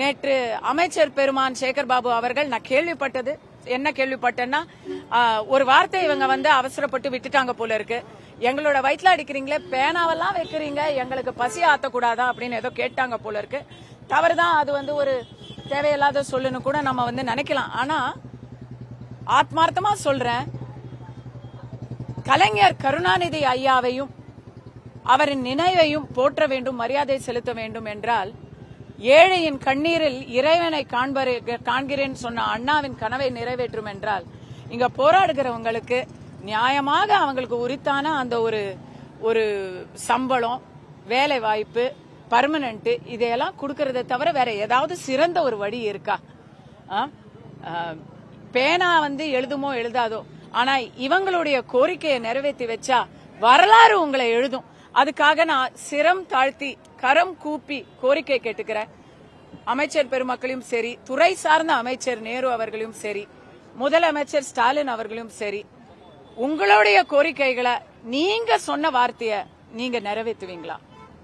நேற்று அமைச்சர் பெருமான் சேகர் பாபு அவர்கள் நான் கேள்விப்பட்டது என்ன கேள்விப்பட்டேன்னா ஒரு வார்த்தை இவங்க அவசரப்பட்டு விட்டுட்டாங்க போல இருக்கு. எங்களோட வயிற்றுல அடிக்கிறீங்களே, பேனாவெல்லாம் வைக்கிறீங்க, எங்களுக்கு பசி ஆத்தக்கூடாதா அப்படின்னு ஏதோ கேட்டாங்க போல இருக்கு. தவறுதான், அது ஒரு தேவையில்லாத சொல்லுன்னு கூட நம்ம நினைக்கலாம். ஆனா ஆத்மார்த்தமா சொல்றேன், கலைஞர் கருணாநிதி ஐயாவையும் அவரின் நினைவையும் போற்ற வேண்டும், மரியாதை செலுத்த வேண்டும் என்றால் ஏழையின் கண்ணீரில் இறைவனை காண்கிறேன் சொன்ன அண்ணாவின் கனவை நிறைவேற்றும் என்றால் இங்க போராடுகிறவங்களுக்கு நியாயமாக அவங்களுக்கு உரித்தான அந்த ஒரு சம்பளம், வேலை வாய்ப்பு, பர்மனன்ட் இதையெல்லாம் கொடுக்கறதை தவிர வேற ஏதாவது சிறந்த ஒரு வழி இருக்கா? பேனா எழுதுமோ எழுதாதோ, ஆனா இவங்களுடைய கோரிக்கையை நிறைவேற்றி வச்சா வரலாறு உங்களை எழுதும். அதுக்காக நான் சிரம் தாழ்த்தி கரம் கூப்பி கோரிக்கை கேட்டுக்கிறேன். அமைச்சர் பெருமக்களையும் சரி, துறை சார்ந்த அமைச்சர் நேரு அவர்களையும் சரி, முதலமைச்சர் ஸ்டாலின் அவர்களும் சரி, உங்களுடைய கோரிக்கைகளை நீங்க சொன்ன வார்த்தையை நீங்க நிறைவேற்றுவீங்களா?